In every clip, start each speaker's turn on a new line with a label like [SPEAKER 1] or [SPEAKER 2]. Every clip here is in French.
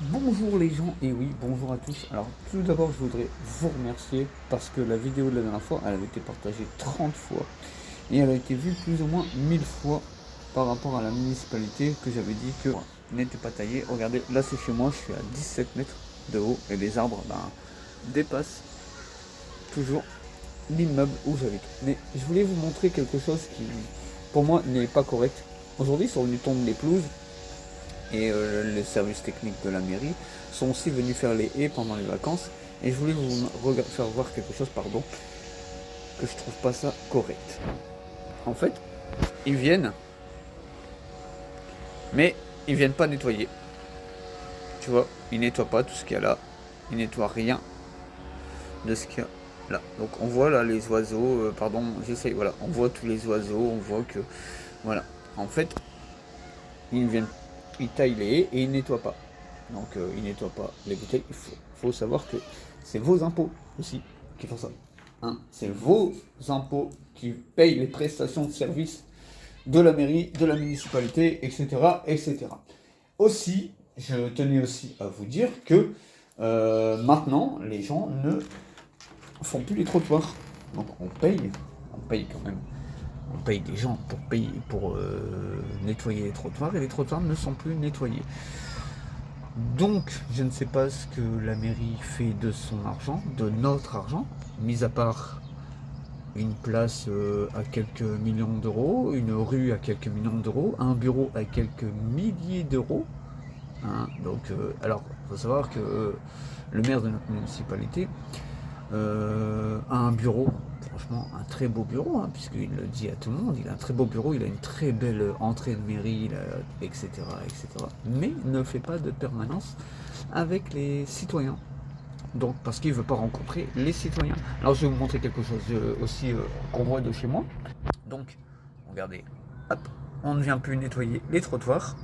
[SPEAKER 1] Bonjour les gens, et oui, bonjour à tous. Alors tout d'abord je voudrais vous remercier parce que la vidéo de la dernière fois, elle avait été partagée 30 fois et elle a été vue plus ou moins 1000 fois par rapport à la municipalité que j'avais dit que n'était pas taillée. Regardez, là c'est chez moi, je suis à 17 mètres de haut et les arbres dépassent toujours l'immeuble où j'habite. Mais je voulais vous montrer quelque chose qui pour moi n'est pas correct. Aujourd'hui ils sont venus tondre les pelouses et les services techniques de la mairie sont aussi venus faire les haies pendant les vacances. Et je voulais vous faire voir quelque chose, pardon, que je trouve pas ça correct. En fait, ils viennent, mais ils viennent pas nettoyer. Tu vois, ils nettoient pas tout ce qu'il y a là. Ils nettoient rien de ce qu'il y a là. Donc on voit là les oiseaux, pardon, j'essaye, voilà, on voit tous les oiseaux, on voit que, voilà. En fait, ils viennent, ils taillent les haies et ils nettoient pas. Donc ils nettoient pas les bouteilles. Il faut savoir que c'est vos impôts aussi qui font ça. Hein, c'est vos impôts qui payent les prestations de services de la mairie, de la municipalité, etc. etc. Aussi, je tenais aussi à vous dire que maintenant, les gens ne font plus les trottoirs. Donc on paye quand même. On paye des gens pour nettoyer les trottoirs et les trottoirs ne sont plus nettoyés. Donc, je ne sais pas ce que la mairie fait de son argent, de notre argent, mis à part une place à quelques millions d'euros, une rue à quelques millions d'euros, un bureau à quelques milliers d'euros. Hein, donc, alors, il faut savoir que le maire de notre municipalité a un bureau, franchement, un très beau bureau, hein, puisqu'il le dit à tout le monde, il a un très beau bureau, il a une très belle entrée de mairie, etc., etc., mais ne fait pas de permanence avec les citoyens. Donc, parce qu'il ne veut pas rencontrer les citoyens. Alors, je vais vous montrer quelque chose aussi qu'on voit de chez moi. Donc, regardez, hop, on ne vient plus nettoyer les trottoirs,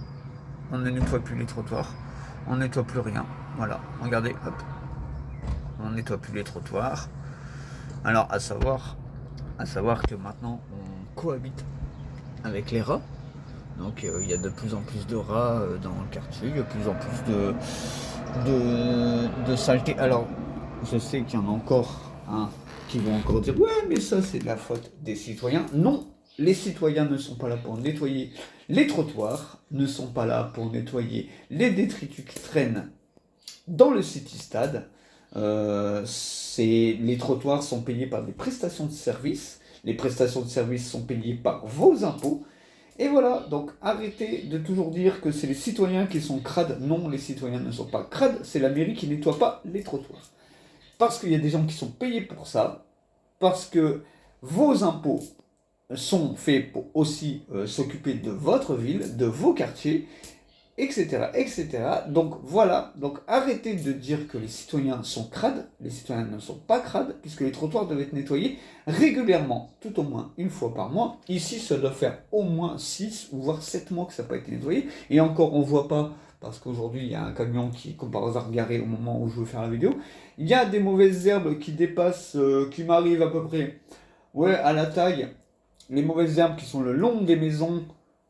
[SPEAKER 1] on ne nettoie plus les trottoirs, on ne nettoie plus rien. Voilà, regardez, hop, on ne nettoie plus les trottoirs. Alors, à savoir que maintenant, on cohabite avec les rats. Donc, il y a de plus en plus de rats dans le quartier, il y a de plus en plus de saleté. Alors, je sais qu'il y en a encore qui vont encore dire ouais, mais ça, c'est de la faute des citoyens. Non, les citoyens ne sont pas là pour nettoyer les trottoirs, ne sont pas là pour nettoyer les détritus qui traînent dans le city-stade. Les trottoirs sont payés par des prestations de services. Les prestations de services sont payées par vos impôts. Et voilà, donc arrêtez de toujours dire que c'est les citoyens qui sont crades. Non, les citoyens ne sont pas crades, c'est la mairie qui nettoie pas les trottoirs. Parce qu'il y a des gens qui sont payés pour ça, parce que vos impôts sont faits pour aussi s'occuper de votre ville, de vos quartiers, etc., etc. Donc voilà, donc arrêtez de dire que les citoyens sont crades, les citoyens ne sont pas crades, puisque les trottoirs doivent être nettoyés régulièrement, tout au moins une fois par mois. Ici, ça doit faire au moins 6 ou voire 7 mois que ça n'a pas été nettoyé, et encore on ne voit pas, parce qu'aujourd'hui il y a un camion qui est comme par hasard garé au moment où je veux faire la vidéo, il y a des mauvaises herbes qui dépassent, qui m'arrivent à peu près, ouais, à la taille, les mauvaises herbes qui sont le long des maisons,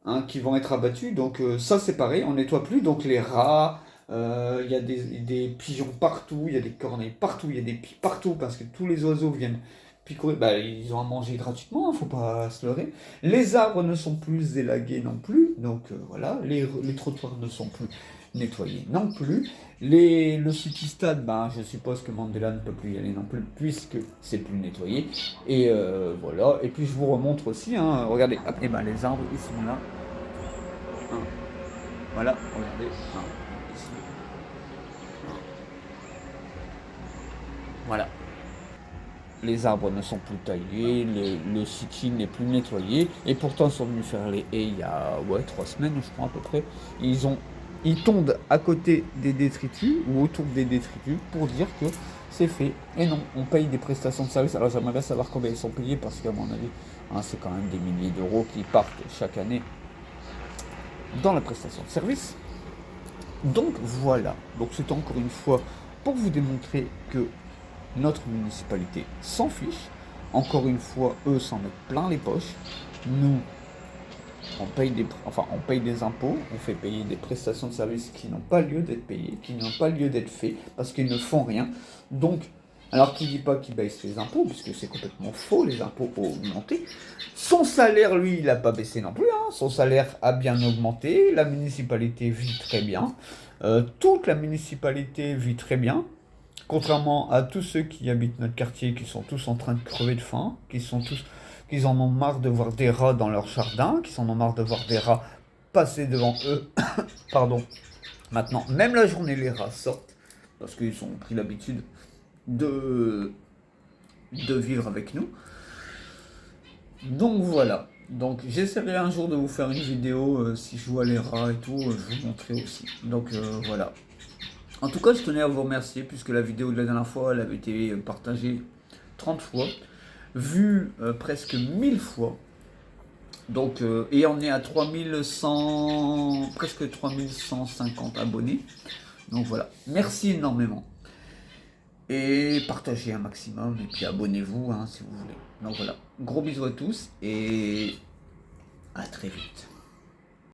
[SPEAKER 1] hein, qui vont être abattus. Donc ça c'est pareil, on nettoie plus. Donc les rats, il y a des pigeons partout, il y a des corneilles partout, il y a des pies partout parce que tous les oiseaux viennent picorer. Bah, ils ont à manger gratuitement, faut pas se leurrer. Les arbres ne sont plus élagués non plus, donc voilà. Les trottoirs ne sont plus nettoyés non plus. Le city-stade, bah, je suppose que Mandela ne peut plus y aller non plus puisque c'est plus nettoyé. Et voilà. Et puis je vous remontre aussi, hein, regardez, hop, et ben les arbres ils sont là. Hein. Voilà, regardez. Hein, ici. Voilà. Les arbres ne sont plus taillés, le city n'est plus nettoyé, et pourtant ils sont venus faire les haies il y a 3 semaines, je crois à peu près. Ils tondent à côté des détritus ou autour des détritus pour dire que c'est fait. Et non, on paye des prestations de service. Alors j'aimerais bien savoir combien ils sont payés parce qu'à mon avis, hein, c'est quand même des milliers d'euros qui partent chaque année dans la prestation de service. Donc voilà, donc c'est encore une fois pour vous démontrer que notre municipalité s'en fiche. Encore une fois, eux s'en mettent plein les poches. Nous, on paye des impôts, on fait payer des prestations de services qui n'ont pas lieu d'être payées, qui n'ont pas lieu d'être faits, parce qu'ils ne font rien. Donc, alors qui dit pas qu'il baisse les impôts, puisque c'est complètement faux, les impôts ont augmenté. Son salaire, lui, il n'a pas baissé non plus, hein. Son salaire a bien augmenté, la municipalité vit très bien, toute la municipalité vit très bien. Contrairement à tous ceux qui habitent notre quartier, qui sont tous en train de crever de faim, qui en ont marre de voir des rats dans leur jardin, qui en ont marre de voir des rats passer devant eux. Pardon. Maintenant, même la journée, les rats sortent, parce qu'ils ont pris l'habitude de, de vivre avec nous. Donc voilà. Donc j'essaierai un jour de vous faire une vidéo, si je vois les rats et tout, je vous montrerai aussi. Donc voilà. En tout cas, je tenais à vous remercier puisque la vidéo de la dernière fois, elle avait été partagée 30 fois, vue presque 1000 fois. Donc, et on est à 3100, presque 3150 abonnés. Donc voilà, merci énormément. Et partagez un maximum et puis abonnez-vous, hein, si vous voulez. Donc voilà, gros bisous à tous et à très vite.